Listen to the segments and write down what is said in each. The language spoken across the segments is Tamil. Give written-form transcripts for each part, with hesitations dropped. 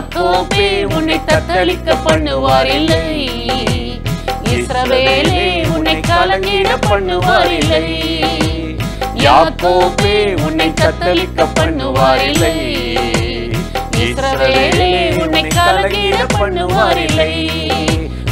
யாக்கோபே உன்னை தத்தளிக்க பண்ணுவார் இல்லை, இஸ்ரவேலே உன்னை கலங்கிட பண்ணுவார் இல்லை. யாக்கோபே உன்னை தத்தளிக்க பண்ணுவார் இல்லை, இஸ்ரவேலே உன்னை கலங்கிட பண்ணுவார் இல்லை.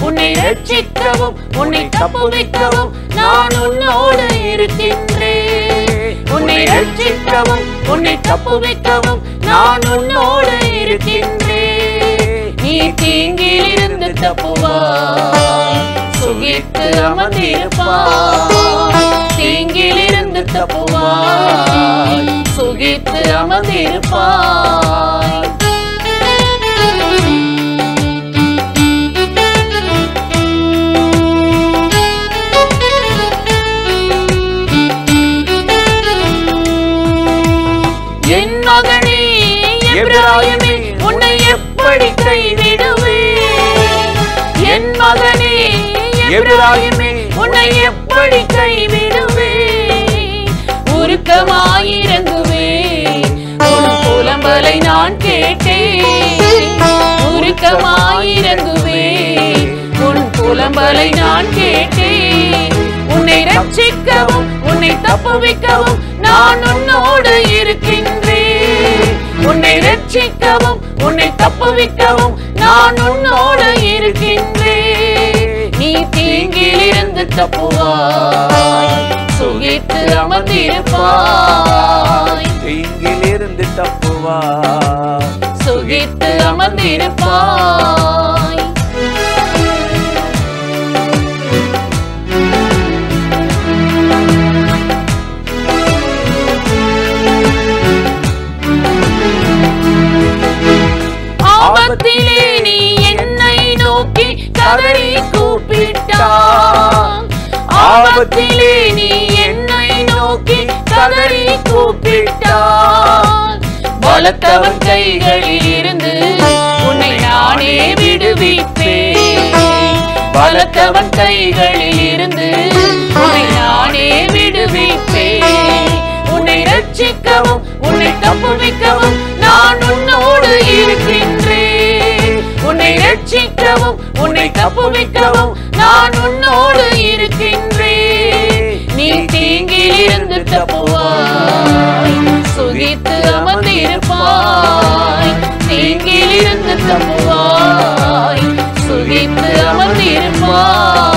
உன்னை ரட்சிக்கவும் உன்னை தப்புவிக்கவும் நான் உன்னோடு இருக்கின்றேன். உன்னை ரட்சிக்கவும் உன்னை தப்புவிக்கவும் நான் உன்னோடு இருக்கின்றேன். நீ தீங்கில் இருந்து தப்புவாய், சுகித்து அமர்ந்திருப்பாய். தீங்கில் இருந்து தப்புவாய், சுகித்து அமர்ந்திருப்பாய். என் மகனே எப்பிராயீமே உன்னை எப்படி கைவிடுவேன்? என் மகனே எப்பிராயீமே உன்னை எப்படி கைவிடுவேன்? உருக்கமாயிரங்குவேன், உன் புலம்பலை நான் கேட்டேன். உருக்கமாயிரங்குவேன், உன் புலம்பலை நான் கேட்டேன். உன்னை ரட்சிக்கவும் உன்னை தப்புவிக்கவும் நான் உன்னோடு இருக்கின்றேன். உன்னை ரட்சிக்கவும் உன்னை தப்புவிக்கவும் நான் உன்னோடு இருக்கின்றேன். நீ தீங்கில் இருந்து தப்புவாய், சுகித்து அமர்ந்திருப்பாய். தீங்கில் இருந்து தப்புவாய், சுகித்து அமர்ந்திருப்பாய். ஆபத்திலே நீ என்னை நோக்கி கதறி கூப்பிட்டாய். ஆபத்திலே நீ என்னை நோக்கி கதறி கூப்பிட்டாய். பலத்தவன் கைகளில் இருந்து உன்னை நானே விடுவிப்பேன். பலத்தவன் கைகளில் இருந்து உன்னை நானே விடுவிப்பேன். உன்னை ரட்சிக்கவும் உன்னை தப்புவிக்கவும் நான் உன்னோடு இருக்கின்றேன். உன்னை ரட்சிக்கவும் உன்னை தப்புவிக்கவும் நான் உன்னோடு இருக்கின்றேன். நீ தீங்கில் இருந்து தப்புவாய், சுகித்து அமர்ந்திருப்பாய். தீங்கில் இருந்து தப்புவாய், சுகித்து அமர்ந்திருப்பாய்.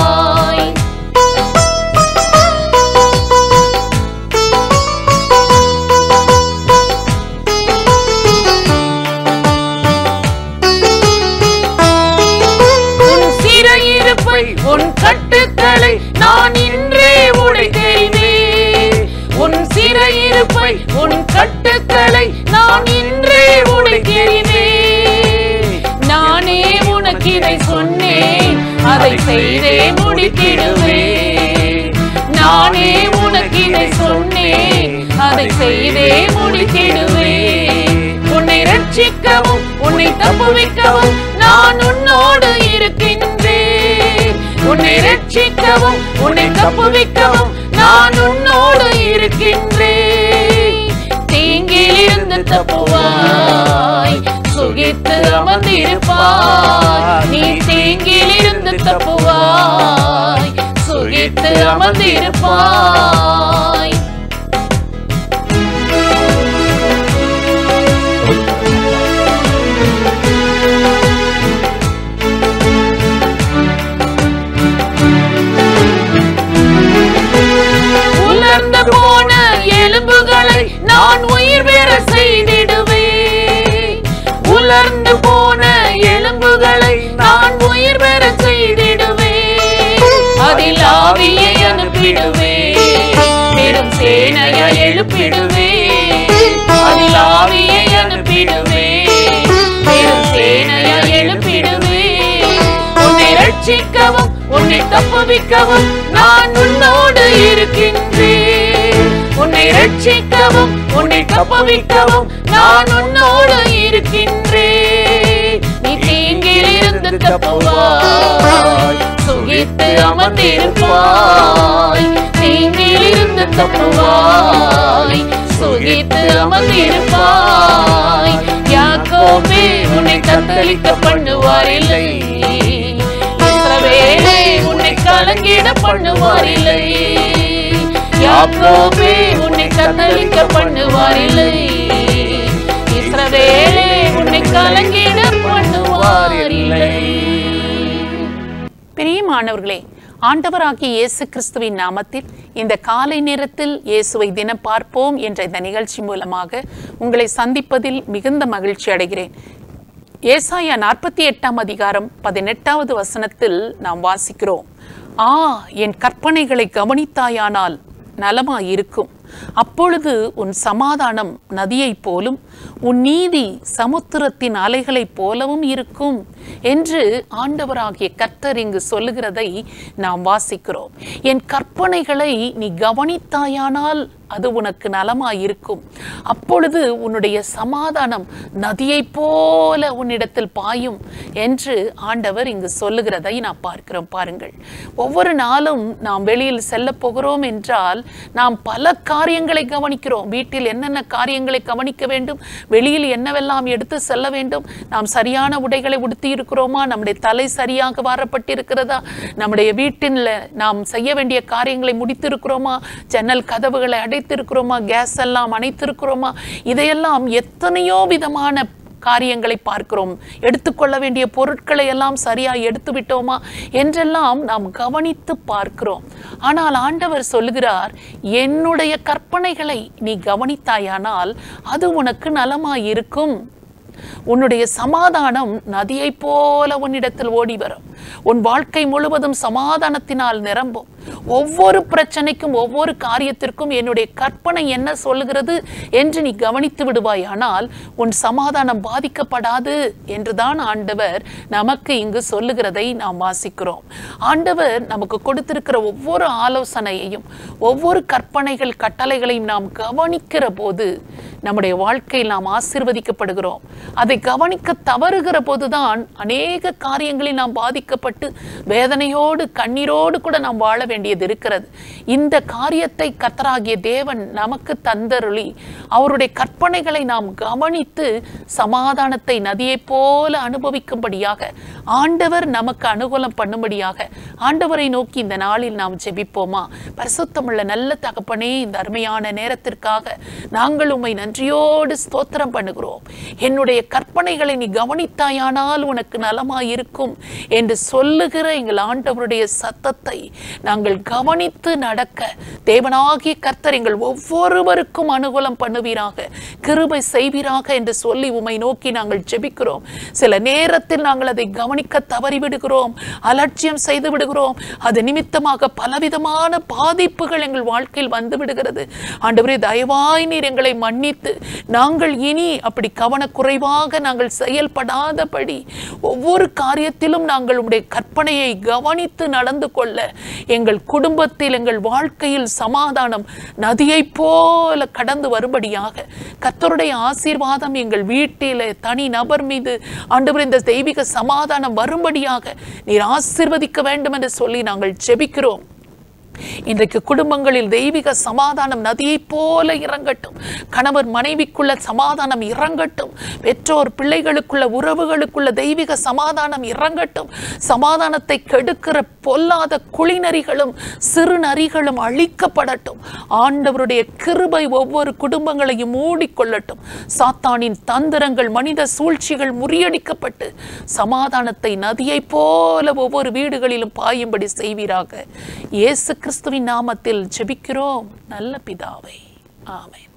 உன் கட்டுக்களை நான் இன்றே உடைத்தேன். உன் சிறையிருப்பை உன் கட்டுக்களை நான் இன்றே உடைத்தேன். நானே உனக்கு இதை சொன்னேன், அதை செய்தே முடித்திடுவேன். நானே உனக்கு இதை சொன்னேன், அதை செய்தே முடித்திடுவேன். உன்னை ரட்சிக்கவும் உன்னை தப்புவிக்கவும் நான் உன்னோடு இருக்கின்றேன். உன்னை ரட்சிக்கவும் உன்னை தப்புவிக்கவும் நான் உன்னோடு இருக்கின்றேன். தீங்கில் இருந்து தப்புவாய், சுகித்து அமர்ந்திருப்பாய். நீ தீங்கில் இருந்து தப்புவாய், சுகித்து அமர்ந்திருப்பாய். உலர்ந்து போன எலும்புகளை நான் உயிர் பெற செய்திடுவேன். உலர்ந்து போன எலும்புகளை நான் உயிர் பெற செய்திடுவேன். அதில் ஆவியை அனுப்பிடுவேன், பெரும் சேனையை எழுப்பிடுவேன். அதில் ஆவியை அனுப்பிடுவேன், பெரும் சேனையை எழுப்பிடுவேன். உன்னை ரட்சிக்கவும் உன்னை தப்புவிக்கவும் நான் உன்னோடு இருக்கின்றேன். உன்னை ரட்சிக்கவும் உன்னை தப்புவிக்கவும் நான் உன்னோடு இருக்கின்றேன். நீ தீங்கில் இருந்து தப்புவாய், சுகித்து அமர்ந்திருப்பாய். தீங்கில் இருந்து தப்புவாய், சுகித்து அமர்ந்திருப்பாய். யாக்கோபே உன்னை தத்தளிக்க பண்ணுவார் இல்லை. இஸ்ரவேலே உன்னை கலங்கிட பண்ணுவார் இல்லை. யாக்கோபே உன்னை தத்தளிக்க பண்ணுவார் இல்லை. இஸ்ரவேலே உன்னை கலங்கிட பண்ணுவார் இல்லை. பிரியமானவர்களே, ஆண்டவராகிய இயேசு கிறிஸ்துவின் நாமத்தில் இந்த காலை நேரத்தில் இயேசுவை தினம் பார்ப்போம் என்ற இந்த நிகழ்ச்சி மூலமாக உங்களை சந்திப்பதில் மிகுந்த மகிழ்ச்சி அடைகிறேன். ஏசாயா 48 அதிகாரம் 18வது வசனத்தில் நாம் வாசிக்கிறோம், என் கற்பனைகளை கவனித்தாயானால் நலமாயிருக்கும், அப்பொழுது உன் சமாதானம் நதியைப் போலும் உன் நீதி சமுத்திரத்தின் அலைகளைப் போலவும் இருக்கும் என்று ஆண்டவராகிய கர்த்தர் இங்கு சொல்லுகிறதை நாம் வாசிக்கிறோம். என் கற்பனைகளை நீ கவனித்தாயானால் அது உனக்கு நலமாயிருக்கும், அப்பொழுது உன்னுடைய சமாதானம் நதியைப் போல உன்னிடத்தில் பாயும் என்று ஆண்டவர் இங்கு சொல்லுகிறதை நாம் பார்க்கிறோம். பாருங்கள், ஒவ்வொரு நாளும் நாம் வெளியில் செல்ல போகிறோம் என்றால் நாம் பல காரியங்களை கவனிக்கிறோம். வீட்டில் என்னென்ன காரியங்களை கவனிக்க வேண்டும், வெளியில் என்னவெல்லாம் எடுத்து செல்ல வேண்டும், நாம் சரியான உடைகளை உடுத்தி இருக்கிறோமா, நம்முடைய தலை சரியாக வாரப்பட்டிருக்கிறதா, நம்முடைய வீட்டில் நாம் செய்ய வேண்டிய காரியங்களை முடித்திருக்கிறோமா, ஜன்னல் கதவுகளை அடைத்திருக்கிறோமா, கேஸ் எல்லாம் அணைத்திருக்கிறோமா, இதையெல்லாம் எத்தனையோ விதமான காரியங்களை பார்க்கிறோம். எடுத்துக்கொள்ள வேண்டிய பொருட்களை எல்லாம் சரியாக எடுத்து விட்டோமா என்றெல்லாம் நாம் கவனித்து பார்க்கிறோம். ஆனால் ஆண்டவர் சொல்லுகிறார், என்னுடைய கற்பனைகளை நீ கவனித்தாயானால் அது உனக்கு நலமாயிருக்கும், உன்னுடைய சமாதானம் நதியை போல உன்னிடத்தில் ஓடி வரும், உன் வாழ்க்கை முழுவதும் சமாதானத்தினால் நிரம்பும். ஒவ்வொரு பிரச்சனைக்கும் ஒவ்வொரு காரியத்திற்கும் என்னுடைய கற்பனை என்ன சொல்லுகிறது என்று நீ கவனித்து விடுவாய், ஆனால் உன் சமாதானம் பாதிக்கப்படாது என்றுதான் ஆண்டவர் நமக்கு இங்கு சொல்லுகிறதை நாம் வாசிக்கிறோம். ஆண்டவர் நமக்கு கொடுத்திருக்கிற ஒவ்வொரு ஆலோசனையையும் ஒவ்வொரு கற்பனைகள் கட்டளைகளையும் நாம் கவனிக்கிற போது நம்முடைய வாழ்க்கையில் நாம் ஆசீர்வதிக்கப்படுகிறோம். அதை கவனிக்க தவறுகிற போதுதான் அநேக காரியங்களில் நாம் பாதிக்கப்பட்டு வேதனையோடு கண்ணீரோடு கூட நாம் வாழ வேண்டியது இருக்கிறது. இந்த காரியத்தை கர்த்தராகிய தேவன் நமக்கு தந்தருளி அவருடைய கற்பனைகளை நாம் கவனித்து சமாதானத்தை நதியை போல அனுபவிக்கும்படியாக ஆண்டவர் நமக்கு அனுகூலம் பண்ணும்படியாக ஆண்டவரை நோக்கி இந்த நாளில் நாம் ஜெபிப்போமா? பரிசுத்தமுள்ள நல்ல தகப்பனே, இந்த அருமையான நேரத்திற்காக நாங்கள் உம்மை நன்றியோடு ஸ்தோத்திரம் பண்ணுகிறோம். என்னுடைய கற்பனைகளை நீ கவனித்தாயானால் உனக்கு நலமாயிருக்கும் என்று சொல்லுகிற எங்கள் ஆண்டவருடைய சத்தத்தை நாங்கள் கவனித்து நடக்க தேவனாகிய கர்த்தர் எங்கள் ஒவ்வொருவருக்கும் அனுகூலம் பண்ணுவீராக, கிருபை செய்வீராக என்று சொல்லி உம்மை நோக்கி நாங்கள் ஜெபிக்கிறோம். சில நேரத்தில் நாங்கள் அதை கவனிக்க தவறிவிடுகிறோம், அலட்சியம் செய்து விடுகிறோம். அது நிமித்தமாக பலவிதமான பாதிப்புகள் எங்கள் வாழ்க்கையில் வந்து விடுகிறது. ஆண்டவரே, தயவாய் நீர் எங்களை மன்னித்து நாங்கள் இனி அப்படி கவனக்குறைவாக நாங்கள் செயல்படாதபடி ஒவ்வொரு காரியத்திலும் நாங்கள் உம்முடைய கற்பனையை கவனித்து நடந்து கொள்ள எங்கள் குடும்பத்தில் எங்கள் வாழ்க்கையில் சமாதானம் நதியை போல கடந்து வரும்படியாக கர்த்தருடைய ஆசீர்வாதம் எங்கள் வீட்டில் தனி நபர் மீது ஆண்டவரே இந்த தெய்வீக சமாதானம் வரும்படியாக நீர் ஆசீர்வதிக்க வேண்டும் என்று சொல்லி நாங்கள் ஜெபிக்கிறோம். இன்றைக்கு குடும்பங்களில் தெய்வீக சமாதானம் நதியை போல இறங்கட்டும். கணவர் மனைவிக்குள்ள சமாதானம் இறங்கட்டும். பெற்றோர் பிள்ளைகளுக்குள்ள உறவுகளுக்குள்ள தெய்வீக சமாதானம் இறங்கட்டும். சமாதானத்தை கெடுக்கிற பொல்லாத குளிநரிகளும் சிறு நரிகளும் அழிக்கப்படட்டும். ஆண்டவருடைய கிருபை ஒவ்வொரு குடும்பங்களையும் மூடிக்கொள்ளட்டும். சாத்தானின் தந்திரங்கள் மனித சூழ்ச்சிகள் முறியடிக்கப்பட்டு சமாதானத்தை நதியை போல ஒவ்வொரு வீடுகளிலும் பாயும்படி செய்வீராக. இயேசு கிறிஸ்துவின் நாமத்தில் ஜெபிக்கிறோம் நல்ல பிதாவே, ஆமென்.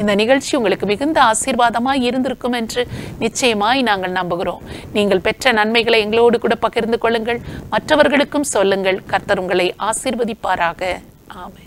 இந்த நிகழ்ச்சி உங்களுக்கு மிகுந்த ஆசீர்வாதமாய் இருந்திருக்கும் என்று நிச்சயமாய் நாங்கள் நம்புகிறோம். நீங்கள் பெற்ற நன்மைகளை எங்களோடு கூட பகிர்ந்து கொள்ளுங்கள், மற்றவர்களுக்கும் சொல்லுங்கள். கர்த்தர் உங்களை ஆசீர்வதிப்பாராக. ஆமென்.